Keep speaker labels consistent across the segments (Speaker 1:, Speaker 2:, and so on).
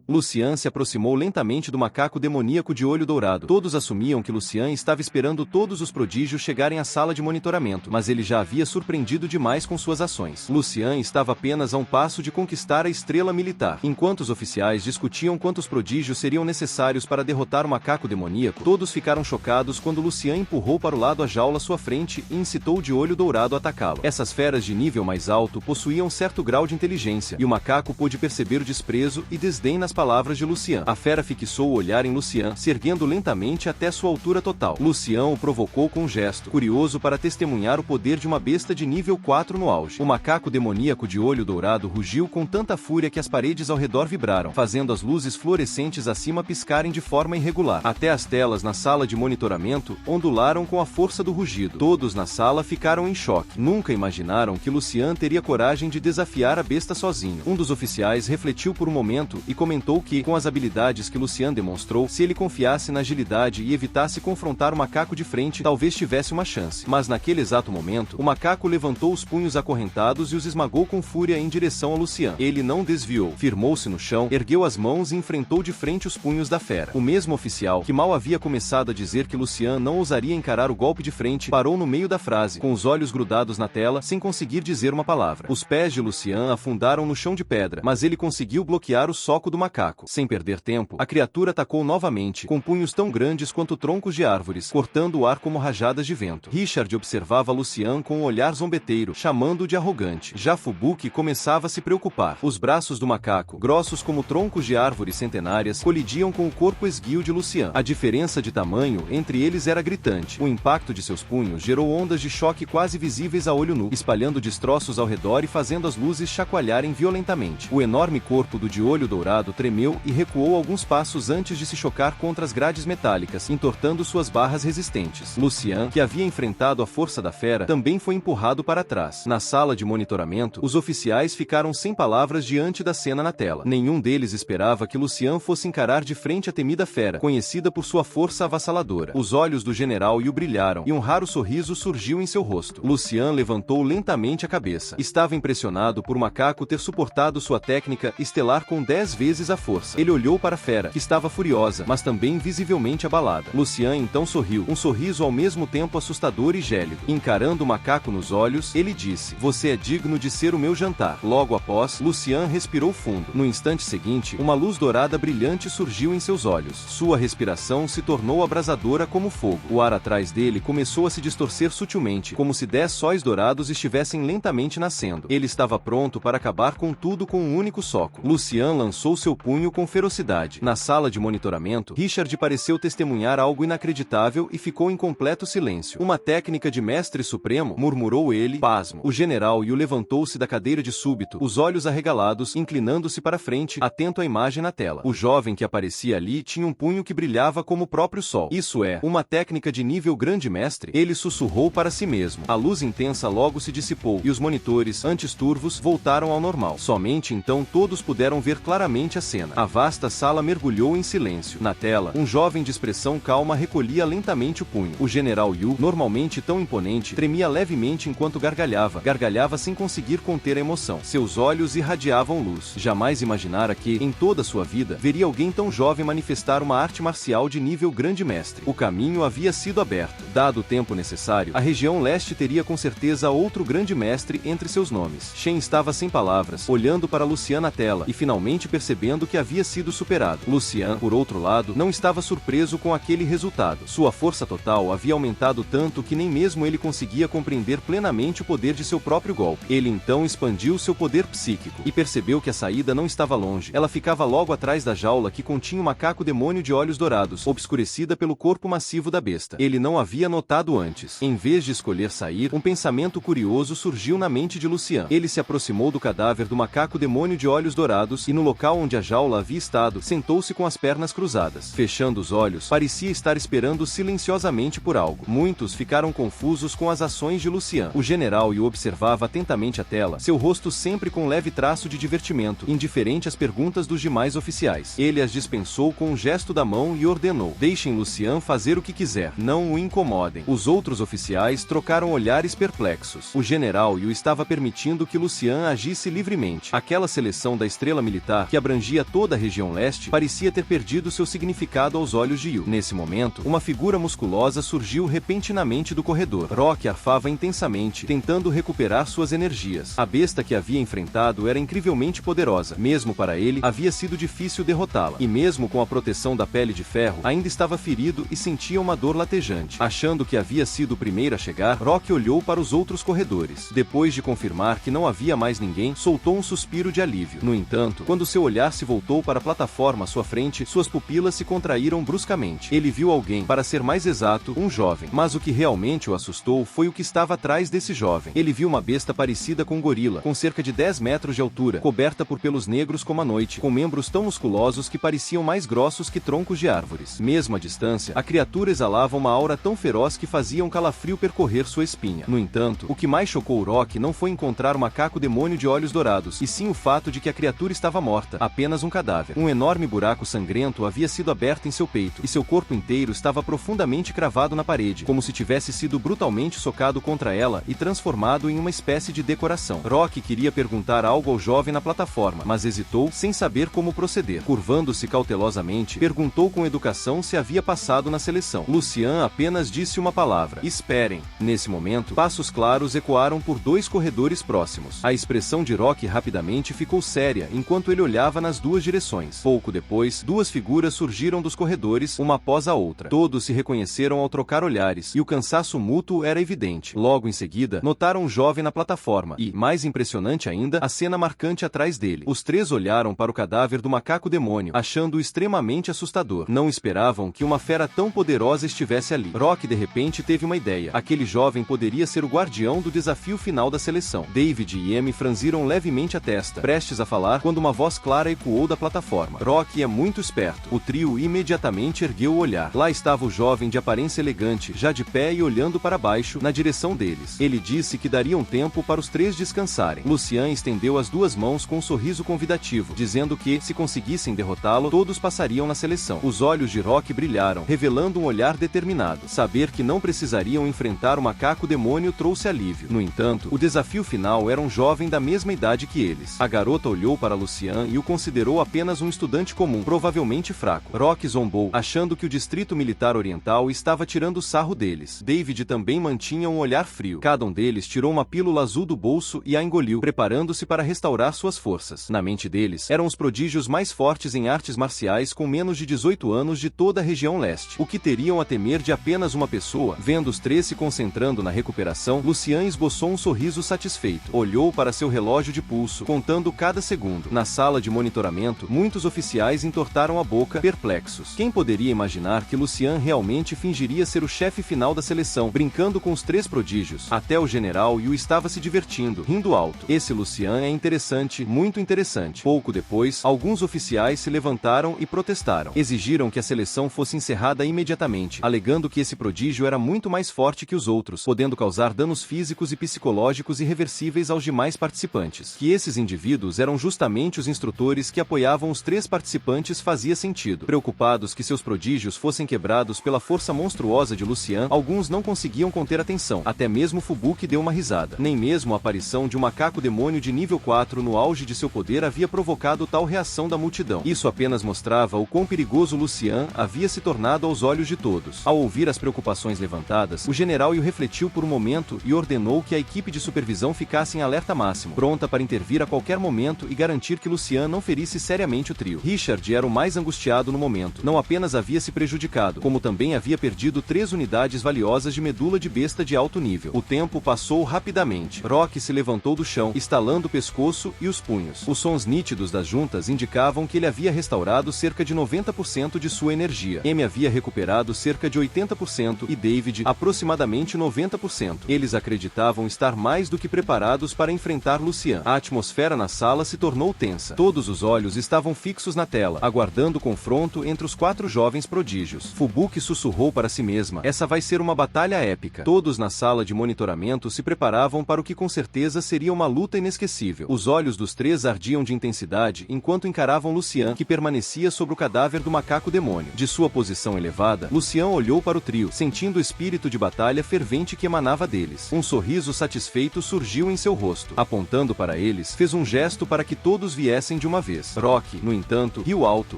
Speaker 1: Lucian se aproximou lentamente do macaco demoníaco de olho dourado. Todos assumiam que Lucian estava esperando todos os prodígios chegarem à sala de monitoramento, mas ele já havia surpreendido demais com suas ações. Lucian estava apenas a um passo de conquistar a estrela militar. Enquanto os oficiais discutiam quantos prodígios seriam necessários para derrotar o macaco demoníaco, todos ficaram chocados quando Lucian empurrou para o lado a jaula à sua frente e incitou o de olho dourado a atacá-lo. Essas feras de nível mais alto possuíam certo grau de inteligência, e o macaco pôde perceber o desprezo e desdém nas palavras de Lucian. A fera fixou o olhar em Lucian, se erguendo lentamente até sua altura total. Lucian o provocou com um gesto, curioso para testemunhar o poder de uma besta de nível 4 no auge. O macaco demoníaco de olho dourado rugiu com tanta fúria que as paredes ao redor vibraram, fazendo as luzes fluorescentes acima piscarem de forma irregular. Até as telas na sala de monitoramento ondularam com a força do rugido. Todos na sala ficaram em choque. Nunca imaginaram que Lucian teria coragem de desafiar a besta sozinho. Um dos oficiais refletiu por um momento e comentou que, com as habilidades que Lucian demonstrou, se ele confiasse na agilidade e evitasse confrontar o macaco de frente, talvez tivesse uma chance. Mas naquele exato momento, o macaco levantou os punhos acorrentados e os esmagou com fúria em direção a Lucian. Ele não desviou, firmou-se no chão, ergueu as mãos e enfrentou de frente os punhos da fera. O mesmo oficial, que mal havia começado a dizer que Lucian não ousaria encarar o golpe de frente, parou no meio da frase, com os olhos grudados na tela, sem conseguir dizer uma palavra. Os pés de Lucian afundaram no chão de pedra, mas ele conseguiu bloquear o soco do macaco. Sem perder tempo, a criatura atacou novamente, com punhos tão grandes quanto troncos de árvores, cortando o ar como rajadas de vento. Richard observava Lucian com um olhar zombeteiro, chamando-o de arrogante. Já Fubuki começava a se preocupar. Os braços do macaco, grossos como troncos de árvores centenárias, colidiam com o corpo esguio de Lucian. A diferença de tamanho entre eles era gritante. O impacto de seus punhos gerou ondas de choque quase visíveis a olho nu, espalhando destroços ao redor e fazendo as luzes chacoalharem violentamente. O enorme corpo do de olho dourado tremeu e recuou alguns passos antes de se chocar contra as grades metálicas, entortando suas barras resistentes. Lucian, que havia enfrentado a força da fera, também foi empurrado para trás. Na sala de monitoramento, os oficiais ficaram sem palavras diante da cena na tela. Nenhum deles esperava que Lucian fosse encarar de frente a temida fera, conhecida por sua força avassaladora. Os olhos do general Yu brilharam, e um raro sorriso surgiu em seu rosto. Lucian levantou lentamente a cabeça. Estava impressionado por o macaco ter suportado sua técnica estelar com 10 vezes a força. Ele olhou para a fera, que estava furiosa, mas também visivelmente abalada. Lucian então sorriu, um sorriso ao mesmo tempo assustador e gélido. Encarando o macaco nos olhos, ele disse: "Você é digno de ser o meu jantar." Logo após, Lucian respirou fundo. No instante seguinte, uma luz dourada brilhante surgiu em seus olhos. Sua respiração se tornou abrasadora como fogo. O ar atrás dele começou a se distorcer sutilmente, como se 10 sóis dourados estivessem lentamente nascendo. Ele estava pronto para acabar com tudo com um único soco. Lucian lançou seu punho com ferocidade. Na sala de monitoramento, Richard pareceu testemunhar algo inacreditável e ficou em completo silêncio. "Uma técnica de mestre supremo?" murmurou ele, pasmo. O general Yu levantou-se da cadeira de súbito, os olhos arregalados, inclinando-se para frente, atento à imagem na tela. O jovem que aparecia ali tinha um punho que brilhava como o próprio sol. "Isso é, uma técnica de nível grande mestre?" Ele sussurrou para si mesmo. A luz intensa logo se dissipou, e os monitores, antes turvos, voltaram ao normal. Somente então todos puderam ver claramente a cena. A vasta sala mergulhou em silêncio. Na tela, um jovem de expressão calma recolhia lentamente o punho. O general Yu, normalmente tão imponente, tremia levemente enquanto gargalhava sem conseguir conter a emoção. Seus olhos irradiavam luz. Jamais imaginara que, em toda sua vida, veria alguém tão jovem manifestar uma arte marcial de nível grande mestre. O caminho havia sido aberto. Dado o tempo necessário, a região leste teria com certeza outro grande mestre entre seus nomes. Shen estava sem palavras, olhando para Lucian na tela e finalmente percebendo que havia sido superado. Lucian, por outro lado, não estava surpreso com aquele resultado. Sua força total havia aumentado tanto que nem mesmo ele conseguia compreender plenamente o poder de seu próprio golpe. Ele então expandiu seu poder psíquico e percebeu que a saída não estava longe. Ela ficava logo atrás da jaula que continha o macaco demônio de olhos dourados, obscurecida pelo corpo massivo da besta. Ele não havia notado antes. Em vez de escolher sair, um pensamento curioso surgiu na mente de Lucian. Ele se aproximou do cadáver do macaco demônio de olhos dourados e, no local onde a jaula havia estado, sentou-se com as pernas cruzadas. Fechando os olhos, parecia estar esperando silenciosamente por algo. Muitos ficaram confusos com as ações de Lucian. O general o observava atentamente a tela, seu rosto sempre com leve traço de divertimento, indiferente às perguntas dos demais oficiais. Ele as dispensou com um gesto da mão e ordenou: "Deixem Lucian fazer o que quiser, não o incomodem." Os outros oficiais trocaram olhares perplexos. O general Yu estava permitindo que Lucian agisse livremente. Aquela seleção da estrela militar, que abrangia abrangia toda a região leste, parecia ter perdido seu significado aos olhos de Yu. Nesse momento, uma figura musculosa surgiu repentinamente do corredor. Rock arfava intensamente, tentando recuperar suas energias. A besta que havia enfrentado era incrivelmente poderosa. Mesmo para ele, havia sido difícil derrotá-la. E mesmo com a proteção da pele de ferro, ainda estava ferido e sentia uma dor latejante. Achando que havia sido o primeiro a chegar, Rock olhou para os outros corredores. Depois de confirmar que não havia mais ninguém, soltou um suspiro de alívio. No entanto, quando seu olhar se voltou para a plataforma à sua frente, suas pupilas se contraíram bruscamente. Ele viu alguém, para ser mais exato, um jovem. Mas o que realmente o assustou foi o que estava atrás desse jovem. Ele viu uma besta parecida com um gorila, com cerca de 10 metros de altura, coberta por pelos negros como a noite, com membros tão musculosos que pareciam mais grossos que troncos de árvores. Mesmo à distância, a criatura exalava uma aura tão feroz que fazia um calafrio percorrer sua espinha. No entanto, o que mais chocou Rock não foi encontrar o macaco demônio de olhos dourados, e sim o fato de que a criatura estava morta, apenas um cadáver. Um enorme buraco sangrento havia sido aberto em seu peito, e seu corpo inteiro estava profundamente cravado na parede, como se tivesse sido brutalmente socado contra ela e transformado em uma espécie de decoração. Rock queria perguntar algo ao jovem na plataforma, mas hesitou, sem saber como proceder. Curvando-se cautelosamente, perguntou com educação se havia passado na seleção. Lucian apenas disse uma palavra: esperem. Nesse momento, passos claros ecoaram por 2 corredores próximos. A expressão de Rock rapidamente ficou séria enquanto ele olhava nas 2 direções. Pouco depois, 2 figuras surgiram dos corredores, uma após a outra. Todos se reconheceram ao trocar olhares, e o cansaço mútuo era evidente. Logo em seguida, notaram um jovem na plataforma, e, mais impressionante ainda, a cena marcante atrás dele. Os 3 olharam para o cadáver do macaco demônio, achando-o extremamente assustador. Não esperavam que uma fera tão poderosa estivesse ali. Rock de repente teve uma ideia. Aquele jovem poderia ser o guardião do desafio final da seleção. David e Amy franziram levemente a testa, prestes a falar, quando uma voz clara ecoou da plataforma. Rock é muito esperto. O trio imediatamente ergueu o olhar. Lá estava o jovem de aparência elegante, já de pé e olhando para baixo, na direção deles. Ele disse que daria um tempo para os 3 descansarem. Lucian estendeu as 2 mãos com um sorriso convidativo, dizendo que, se conseguissem derrotá-lo, todos passariam na seleção. Os olhos de Rock brilharam, revelando um olhar determinado. Saber que não precisariam enfrentar o macaco demônio trouxe alívio. No entanto, o desafio final era um jovem da mesma idade que eles. A garota olhou para Lucian e o considerou apenas um estudante comum, provavelmente fraco. Rock zombou, achando que o Distrito Militar Oriental estava tirando sarro deles. David também mantinha um olhar frio. Cada um deles tirou uma pílula azul do bolso e a engoliu, preparando-se para restaurar suas forças. Na mente deles, eram os prodígios mais fortes em artes marciais com menos de 18 anos de toda a região leste. O que teriam a temer de apenas uma pessoa? Vendo os 3 se concentrando na recuperação, Lucian esboçou um sorriso satisfeito. Olhou para seu relógio de pulso, contando cada segundo. Na sala de monitoramento, muitos oficiais entortaram a boca, perplexos. Quem poderia imaginar que Lucian realmente fingiria ser o chefe final da seleção, brincando com os 3 prodígios? Até o general Yu estava se divertindo, rindo alto. Esse Lucian é interessante, muito interessante. Pouco depois, alguns oficiais se levantaram e protestaram. Exigiram que a seleção fosse encerrada imediatamente, alegando que esse prodígio era muito mais forte que os outros, podendo causar danos físicos e psicológicos irreversíveis aos demais participantes. Que esses indivíduos eram justamente os instrutores que apoiavam os 3 participantes fazia sentido. Preocupados que seus prodígios fossem quebrados pela força monstruosa de Lucian, alguns não conseguiam conter atenção. Até mesmo Fubuki deu uma risada. Nem mesmo a aparição de um macaco demônio de nível 4 no auge de seu poder havia provocado tal reação da multidão. Isso apenas mostrava o quão perigoso Lucian havia se tornado aos olhos de todos. Ao ouvir as preocupações levantadas, o general Yu refletiu por um momento e ordenou que a equipe de supervisão ficasse em alerta máximo, pronta para intervir a qualquer momento e garantir que Lucian não ferisse seriamente o trio. Richard era o mais angustiado no momento. Não apenas havia se prejudicado, como também havia perdido 3 unidades valiosas de medula de besta de alto nível. O tempo passou rapidamente. Rock se levantou do chão, estalando o pescoço e os punhos. Os sons nítidos das juntas indicavam que ele havia restaurado cerca de 90% de sua energia. Amy havia recuperado cerca de 80% e David aproximadamente 90%. Eles acreditavam estar mais do que preparados para enfrentar Lucian. A atmosfera na sala se tornou tensa. Todos os olhos estavam fixos na tela, aguardando o confronto entre os 4 jovens prodígios. Fubuki sussurrou para si mesma: essa vai ser uma batalha épica. Todos na sala de monitoramento se preparavam para o que com certeza seria uma luta inesquecível. Os olhos dos 3 ardiam de intensidade enquanto encaravam Lucian, que permanecia sobre o cadáver do macaco demônio. De sua posição elevada, Lucian olhou para o trio, sentindo o espírito de batalha fervente que emanava deles. Um sorriso satisfeito surgiu em seu rosto. Apontando para eles, fez um gesto para que todos viessem de uma vez. três. Rock, no entanto, riu alto,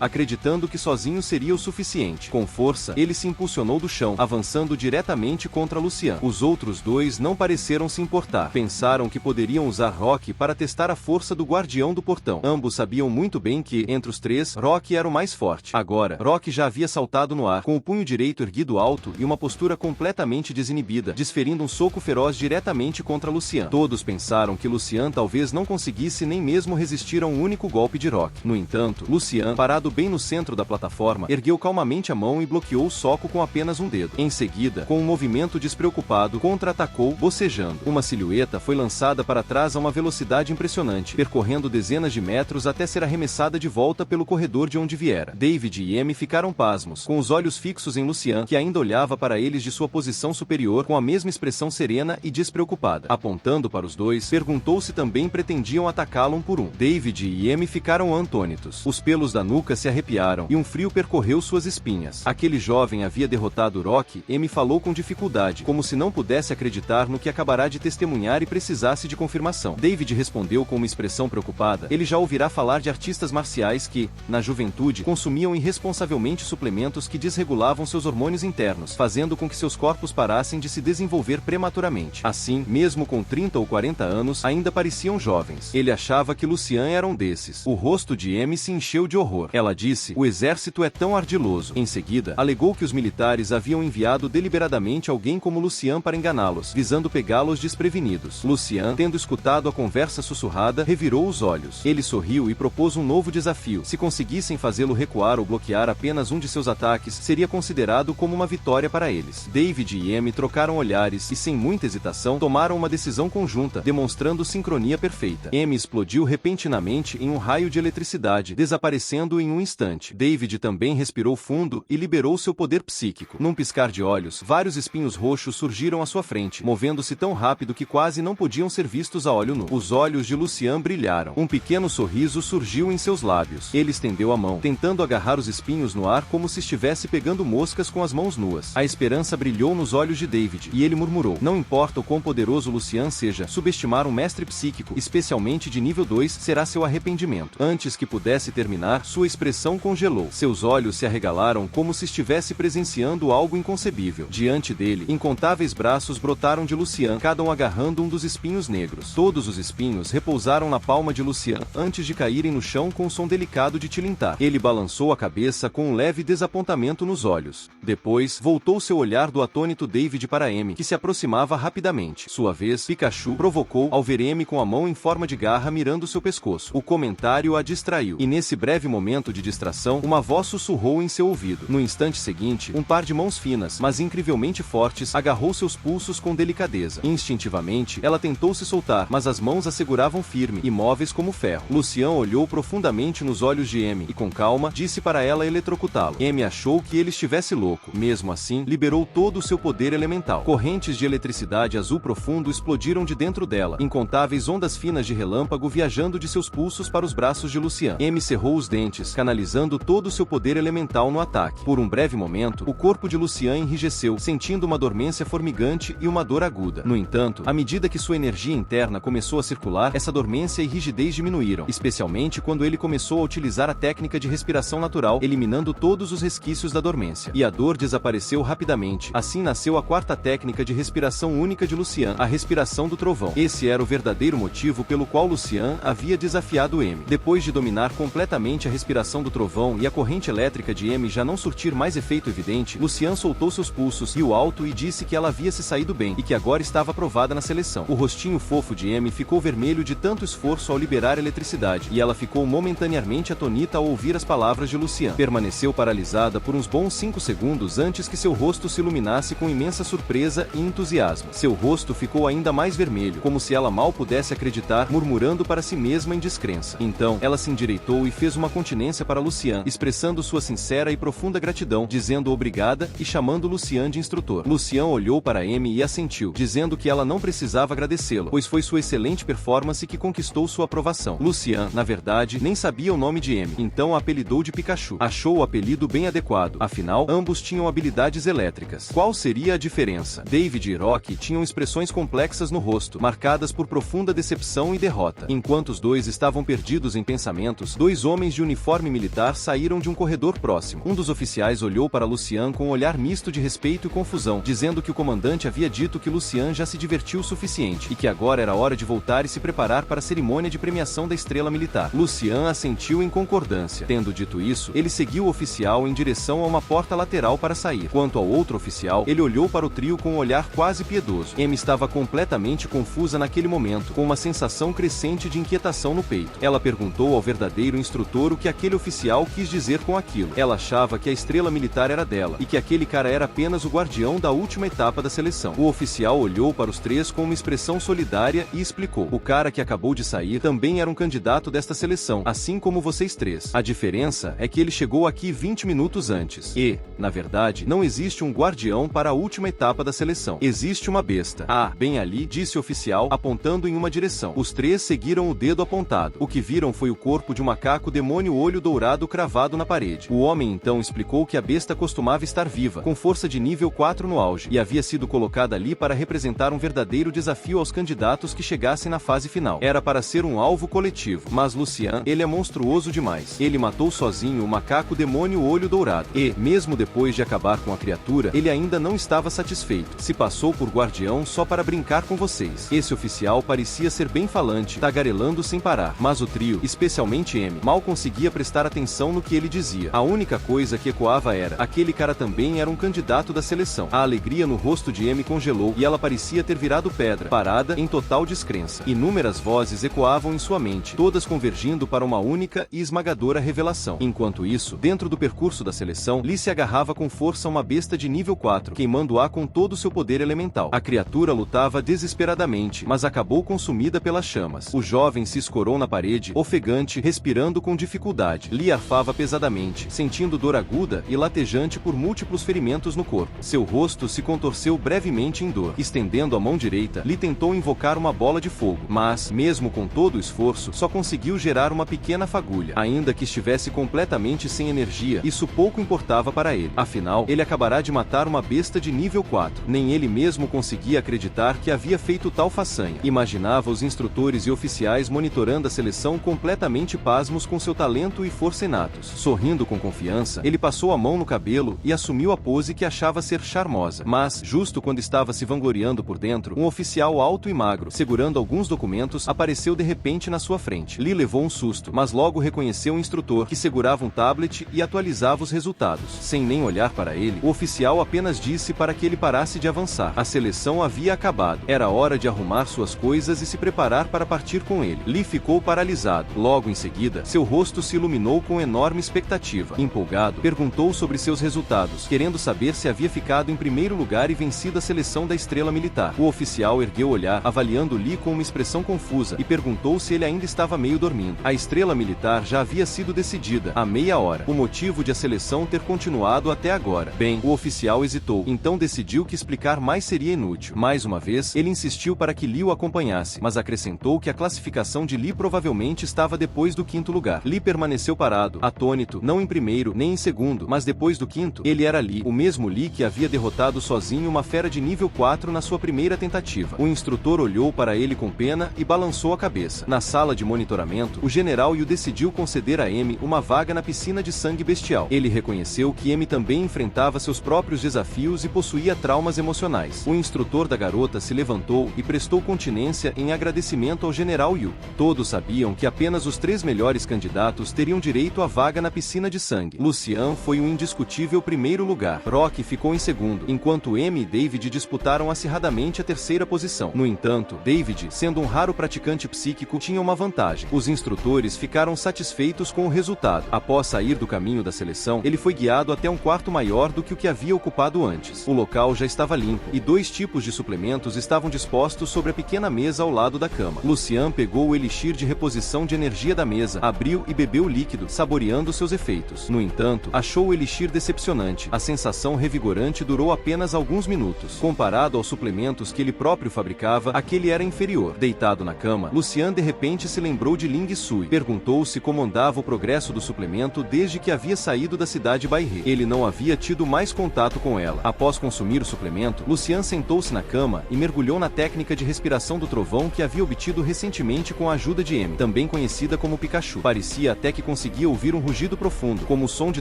Speaker 1: acreditando que sozinho seria o suficiente. Com força, ele se impulsionou do chão, avançando diretamente contra Lucian. Os outros dois não pareceram se importar. Pensaram que poderiam usar Rock para testar a força do guardião do portão. Ambos sabiam muito bem que, entre os três, Rock era o mais forte. Agora, Rock já havia saltado no ar, com o punho direito erguido alto e uma postura completamente desinibida, desferindo um soco feroz diretamente contra Lucian. Todos pensaram que Lucian talvez não conseguisse nem mesmo resistir a um único golpe de Rock. No entanto, Lucian, parado bem no centro da plataforma, ergueu calmamente a mão e bloqueou o soco com apenas um dedo. Em seguida, com um movimento despreocupado, contra-atacou, bocejando. Uma silhueta foi lançada para trás a uma velocidade impressionante, percorrendo dezenas de metros até ser arremessada de volta pelo corredor de onde viera. David e Amy ficaram pasmos, com os olhos fixos em Lucian, que ainda olhava para eles de sua posição superior com a mesma expressão serena e despreocupada. Apontando para os dois, perguntou se também pretendiam atacá-lo um por um. David e Amy ficaram atônitos. Os pelos da nuca se arrepiaram e um frio percorreu suas espinhas. Aquele jovem havia derrotado Rock. Amy falou com dificuldade, como se não pudesse acreditar no que acabará de testemunhar e precisasse de confirmação. David respondeu com uma expressão preocupada. Ele já ouvirá falar de artistas marciais que, na juventude, consumiam irresponsavelmente suplementos que desregulavam seus hormônios internos, fazendo com que seus corpos parassem de se desenvolver prematuramente. Assim, mesmo com 30 ou 40 anos, ainda pareciam jovens. Ele achava que Lucian era um desses. O rosto de Amy se encheu de horror. Ela disse: "O exército é tão ardiloso." Em seguida, alegou que os militares haviam enviado deliberadamente alguém como Lucian para enganá-los, visando pegá-los desprevenidos. Lucian, tendo escutado a conversa sussurrada, revirou os olhos. Ele sorriu e propôs um novo desafio. Se conseguissem fazê-lo recuar ou bloquear apenas um de seus ataques, seria considerado como uma vitória para eles. David e Amy trocaram olhares e, sem muita hesitação, tomaram uma decisão conjunta, demonstrando sincronia perfeita. Amy explodiu repentinamente em um raio de eletricidade, desaparecendo em um instante. David também respirou fundo e liberou seu poder psíquico. Num piscar de olhos, vários espinhos roxos surgiram à sua frente, movendo-se tão rápido que quase não podiam ser vistos a olho nu. Os olhos de Lucian brilharam. Um pequeno sorriso surgiu em seus lábios. Ele estendeu a mão, tentando agarrar os espinhos no ar como se estivesse pegando moscas com as mãos nuas. A esperança brilhou nos olhos de David, e ele murmurou: "Não importa o quão poderoso Lucian seja, subestimar um mestre psíquico, especialmente de nível 2, será seu arrependimento." Antes que pudesse terminar, sua expressão congelou. Seus olhos se arregalaram como se estivesse presenciando algo inconcebível. Diante dele, incontáveis braços brotaram de Lucian, cada um agarrando um dos espinhos negros. Todos os espinhos repousaram na palma de Lucian, antes de caírem no chão com um som delicado de tilintar. Ele balançou a cabeça com um leve desapontamento nos olhos. Depois, voltou seu olhar do atônito David para Amy, que se aproximava rapidamente. Sua vez, Pikachu provocou ao ver Amy com a mão em forma de garra mirando seu pescoço. O comentário a distraiu, e nesse breve momento de distração, uma voz sussurrou em seu ouvido. No instante seguinte, um par de mãos finas, mas incrivelmente fortes, agarrou seus pulsos com delicadeza. Instintivamente, ela tentou se soltar, mas as mãos a seguravam firme, imóveis como ferro. Lucian olhou profundamente nos olhos de Amy e, com calma, disse para ela eletrocutá-lo. Amy achou que ele estivesse louco. Mesmo assim, liberou todo o seu poder elemental. Correntes de eletricidade azul profundo explodiram de dentro dela, incontáveis ondas finas de relâmpago viajando de seus pulsos para os braços de Lucian. Amy cerrou os dentes, canalizando todo o seu poder elemental no ataque. Por um breve momento, o corpo de Lucian enrijeceu, sentindo uma dormência formigante e uma dor aguda. No entanto, à medida que sua energia interna começou a circular, essa dormência e rigidez diminuíram, especialmente quando ele começou a utilizar a técnica de respiração natural, eliminando todos os resquícios da dormência. E a dor desapareceu rapidamente. Assim nasceu a quarta técnica de respiração única de Lucian, a respiração do trovão. Esse era o verdadeiro motivo pelo qual Lucian havia desafiado Amy. Depois de dominar completamente a respiração do trovão e a corrente elétrica de Amy já não surtir mais efeito evidente, Lucian soltou seus pulsos, riu alto e disse que ela havia se saído bem, e que agora estava aprovada na seleção. O rostinho fofo de Amy ficou vermelho de tanto esforço ao liberar eletricidade, e ela ficou momentaneamente atonita ao ouvir as palavras de Lucian. Permaneceu paralisada por uns bons 5 segundos antes que seu rosto se iluminasse com imensa surpresa e entusiasmo. Seu rosto ficou ainda mais vermelho, como se ela mal pudesse acreditar, murmurando para si mesma em descrença. Então, ela se endireitou e fez uma continência para Lucian, expressando sua sincera e profunda gratidão, dizendo obrigada e chamando Lucian de instrutor. Lucian olhou para Amy e assentiu, dizendo que ela não precisava agradecê-lo, pois foi sua excelente performance que conquistou sua aprovação. Lucian, na verdade, nem sabia o nome de Amy, então a apelidou de Pikachu. Achou o apelido bem adequado, afinal, ambos tinham habilidades elétricas. Qual seria a diferença? David e Rock tinham expressões complexas no rosto, marcadas por profunda decepção e derrota. Enquanto os dois estavam perdidos em pensamentos, dois homens de uniforme militar saíram de um corredor próximo. Um dos oficiais olhou para Lucian com um olhar misto de respeito e confusão, dizendo que o comandante havia dito que Lucian já se divertiu o suficiente, e que agora era hora de voltar e se preparar para a cerimônia de premiação da estrela militar. Lucian assentiu em concordância. Tendo dito isso, ele seguiu o oficial em direção a uma porta lateral para sair. Quanto ao outro oficial, ele olhou para o trio com um olhar quase piedoso. Amy estava completamente confusa naquele momento, com uma sensação crescente de inquietação no peito. Ela perguntou ao verdadeiro instrutor o que aquele oficial quis dizer com aquilo. Ela achava que a estrela militar era dela, e que aquele cara era apenas o guardião da última etapa da seleção. O oficial olhou para os três com uma expressão solidária e explicou: o cara que acabou de sair também era um candidato desta seleção, assim como vocês três. A diferença é que ele chegou aqui 20 minutos antes. E, na verdade, não existe um guardião para a última etapa da seleção. Existe uma besta. Ah, bem ali, disse o oficial, apontando em uma direção. Os três seguiram o dedo apontado. O que viram foi o corpo de um macaco demônio olho dourado cravado na parede. O homem então explicou que a besta costumava estar viva, com força de nível 4 no auge, e havia sido colocada ali para representar um verdadeiro desafio aos candidatos que chegassem na fase final. Era para ser um alvo coletivo. Mas Lucian, ele é monstruoso demais. Ele matou sozinho o macaco demônio olho dourado. E, mesmo depois de acabar com a criatura, ele ainda não estava satisfeito. Se passou por guardião só para brincar com vocês. Esse oficial parecia ser bem falante, tagarelando sem parar. Mas o trio, especialmente Amy, mal conseguia prestar atenção no que ele dizia. A única coisa que ecoava era: aquele cara também era um candidato da seleção. A alegria no rosto de Amy congelou, e ela parecia ter virado pedra, parada em total descrença. Inúmeras vozes ecoavam em sua mente, todas convergindo para uma única e esmagadora revelação. Enquanto isso, dentro do percurso da seleção, Lee se agarrava com força a uma besta de nível 4, queimando-a com todo o seu poder elemental. A criatura lutava desesperadamente, mas acabou consumida pelas chamas. O jovem se escorou na parede, ofegante, respirando com dificuldade. Lee arfava pesadamente, sentindo dor aguda e latejante por múltiplos ferimentos no corpo. Seu rosto se contorceu brevemente em dor. Estendendo a mão direita, Lee tentou invocar uma bola de fogo, mas, mesmo com todo o esforço, só conseguiu gerar uma pequena fagulha. Ainda que estivesse completamente sem energia, isso pouco importava para ele. Afinal, ele acabará de matar uma besta de nível 4. Nem ele mesmo conseguia acreditar que havia feito tal façanha. Imaginava os instrutores e oficiais monitorando a seleção completamente pasmos com seu talento e força inatos. Sorrindo com confiança, ele passou a mão no cabelo e assumiu a pose que achava ser charmosa. Mas, justo quando estava se vangloriando por dentro, um oficial alto e magro, segurando alguns documentos, apareceu de repente na sua frente. Lee levou um susto, mas logo reconheceu o instrutor, que segurava um tablet e atualizava os resultados. Sem nem olhar para ele, o oficial apenas disse para que ele parasse de avançar. A seleção havia acabado. Era hora de arrumar suas coisas e se preparar para partir com ele. Lee ficou paralisado. Logo em seguida, seu rosto se iluminou com enorme expectativa. Empolgado, perguntou sobre seus resultados, querendo saber se havia ficado em primeiro lugar e vencido a seleção da estrela militar. O oficial ergueu o olhar, avaliando Lee com uma expressão confusa, e perguntou se ele ainda estava meio dormindo. A estrela militar já havia sido decidida há meia hora. O motivo de a seleção ter continuado até agora. Bem, o oficial hesitou, então decidiu que explicar mais seria inútil. Mais uma vez, ele insistiu para que Lee o acompanhasse, mas acrescentou que a classificação de Lee provavelmente estava depois do quinto lugar. Lee permaneceu parado, atônito, não em primeiro, nem em segundo, mas depois do quinto. Ele era Lee, o mesmo Lee que havia derrotado sozinho uma fera de nível 4 na sua primeira tentativa. O instrutor olhou para ele com pena e balançou a cabeça. Na sala de monitoramento, o general Yu decidiu conceder a Amy uma vaga na piscina de sangue bestial. Ele reconheceu que Amy também enfrentava seus próprios desafios e possuía traumas emocionais. O instrutor da garota se levantou e prestou continência em agradecimento ao general Yu. Todos sabiam que apenas os 3 melhores candidatos teriam direito à vaga na piscina de sangue. Lucian foi um indiscutível primeiro lugar. Rock ficou em segundo, enquanto Amy e David disputaram acirradamente a terceira posição. No entanto, David, sendo um raro praticante psíquico, tinha uma vantagem. Os instrutores ficaram satisfeitos com o resultado. Após sair do caminho da seleção, ele foi guiado até um quarto maior do que o que havia ocupado antes. O local já estava limpo, e 2 tipos de suplementos estavam dispostos sobre a pequena mesa ao lado da cama. Lucian pegou o elixir de reposição de energia da mesa, abriu e bebeu o líquido, saboreando seus efeitos. No entanto, achou o elixir decepcionante. A sensação revigorante durou apenas alguns minutos. Comparado aos suplementos que ele próprio fabricava, aquele era inferior. Deitado na cama, Lucian de repente se lembrou de Ling Sui. Perguntou-se como andava o progresso do suplemento desde que havia saído da cidade Bairre. Ele não havia tido mais contato com ela. Após consumir o suplemento, Lucian sentou-se na cama e mergulhou na técnica de respiração do trovão que havia obtido recentemente com a ajuda de Amy, também conhecida conhecida como Pikachu. Parecia até que conseguia ouvir um rugido profundo, como o som de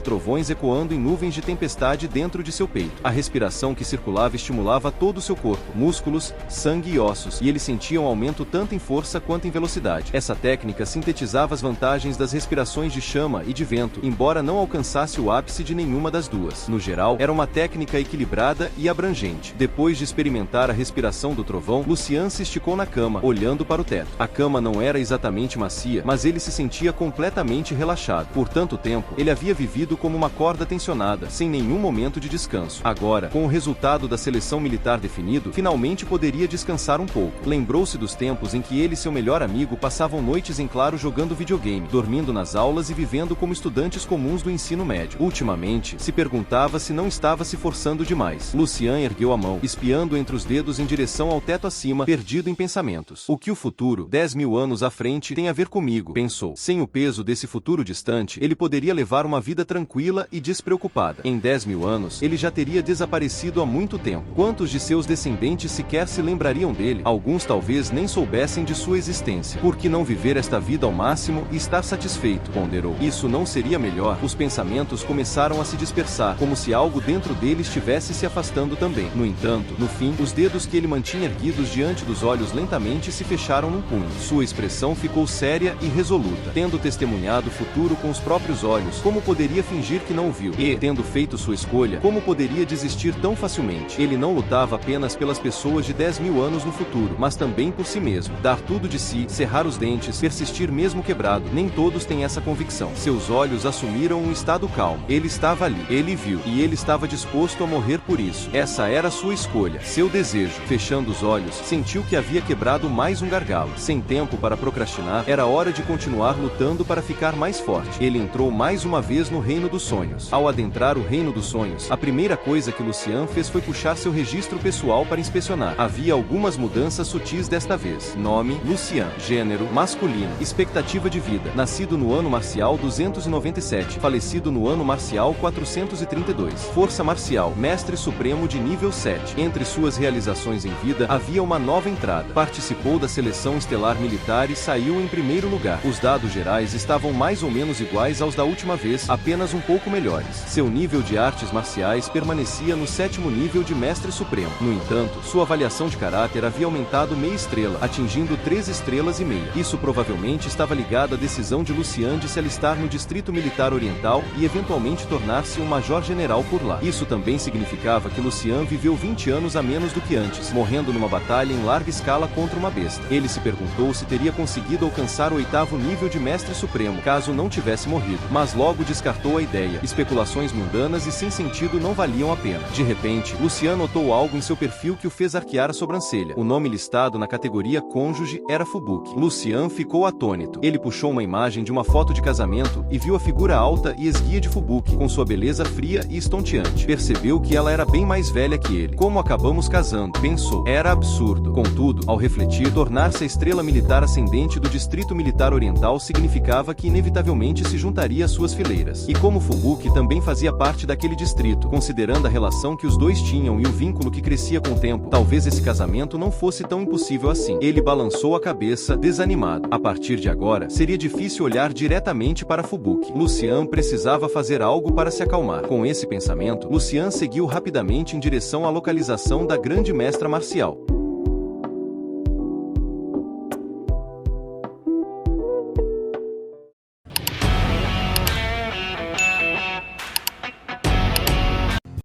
Speaker 1: trovões ecoando em nuvens de tempestade dentro de seu peito. A respiração que circulava estimulava todo o seu corpo, músculos, sangue e ossos, e ele sentia um aumento tanto em força quanto em velocidade. Essa técnica sintetizava as vantagens das respirações de chama e de vento, embora não alcançasse o ápice de nenhuma das duas. No geral, era uma técnica equilibrada e abrangente. Depois de experimentar a respiração do trovão, Lucian se esticou na cama, olhando para o teto. A cama não era exatamente macia, mas ele se sentia completamente relaxado. Por tanto tempo, ele havia vivido como uma corda tensionada, sem nenhum momento de descanso. Agora, com o resultado da seleção militar definido, finalmente poderia descansar um pouco. Lembrou-se dos tempos em que ele e seu melhor amigo passavam noites em claro jogando videogame, dormindo nas aulas e vivendo como estudantes comuns do ensino médio. Ultimamente, se perguntava se não estava se forçando demais. Lucian ergueu a mão, espiando entre os dedos em direção ao teto acima, perdido em pensamentos. O que o futuro, 10.000 anos à frente, tem a ver comigo, pensou. Sem o peso desse futuro distante, ele poderia levar uma vida tranquila e despreocupada. Em 10.000 anos, ele já teria desaparecido há muito tempo. Quantos de seus descendentes sequer se lembrariam dele? Alguns talvez nem soubessem de sua existência. Por que não viver esta vida ao máximo e estar satisfeito? Ponderou. Isso não seria melhor? Os pensamentos começaram a se dispersar, como se algo dentro dele estivesse se afastando também. No entanto, no fim, os dedos que ele mantinha erguidos diante dos olhos lentamente se fecharam num punho. Sua expressão ficou séria e resoluta. Tendo testemunhado o futuro com os próprios olhos, como poderia fingir que não o viu? E, tendo feito sua escolha, como poderia desistir tão facilmente? Ele não lutava apenas pelas pessoas de 10.000 anos no futuro, mas também por si mesmo. Dar tudo de si, cerrar os dentes, persistir mesmo quebrado. Nem todos têm essa convicção. Seus olhos assumiram um estado calmo. Ele estava ali. Ele viu. E ele estava disposto a morrer por isso. Essa era sua escolha, seu desejo. Fechando os olhos, sentiu que havia quebrado mais um gargalo. Sem tempo para procrastinar, era hora de continuar lutando para ficar mais forte. Ele entrou mais uma vez no reino dos sonhos. Ao adentrar o reino dos sonhos, a primeira coisa que Lucian fez foi puxar seu registro pessoal para inspecionar. Havia algumas mudanças sutis desta vez. Nome, Lucian. Gênero, masculino. Expectativa de vida. Nascido no ano marcial 297. Falecido no ano marcial 432. Força marcial. Mestre supremo de nível 7. Entre suas realizações em vida, havia uma nova entrada. Participou da seleção estelar militar e saiu em primeiro lugar. Os dados gerais estavam mais ou menos iguais aos da última vez, apenas um pouco melhores. Seu nível de artes marciais permanecia no 7º nível de Mestre Supremo. No entanto, sua avaliação de caráter havia aumentado meia estrela, atingindo 3 estrelas e meia. Isso provavelmente estava ligado à decisão de Lucian de se alistar no Distrito Militar Oriental e eventualmente tornar-se um major-general por lá. Isso também significava que Lucian viveu 20 anos a menos do que antes, morrendo numa batalha em larga escala contra uma besta. Ele se perguntou se teria conseguido alcançar o 8º nível de Mestre Supremo, caso não tivesse morrido, mas logo descartou a ideia. Especulações mundanas e sem sentido não valiam a pena. De repente, Lucian notou algo em seu perfil que o fez arquear a sobrancelha. O nome listado na categoria cônjuge era Fubuki. Lucian ficou atônito. Ele puxou uma imagem de uma foto de casamento e viu a figura alta e esguia de Fubuki, com sua beleza fria e estonteante. Percebeu que ela era bem mais velha que ele. Como acabamos casando, pensou. Era absurdo. Contudo, ao refletir, tornar-se a estrela militar ascendente do Distrito Militar Oriental significava que inevitavelmente se juntaria às suas fileiras. E como Fubuki também fazia parte daquele distrito, considerando a relação que os dois tinham e o vínculo que crescia com o tempo, talvez esse casamento não fosse tão impossível assim. Ele balançou a cabeça, desanimado. A partir de agora, seria difícil olhar diretamente para Fubuki. Lucian precisava fazer algo para se acalmar. Com esse pensamento, Lucian seguiu rapidamente em direção à localização da grande mestra marcial.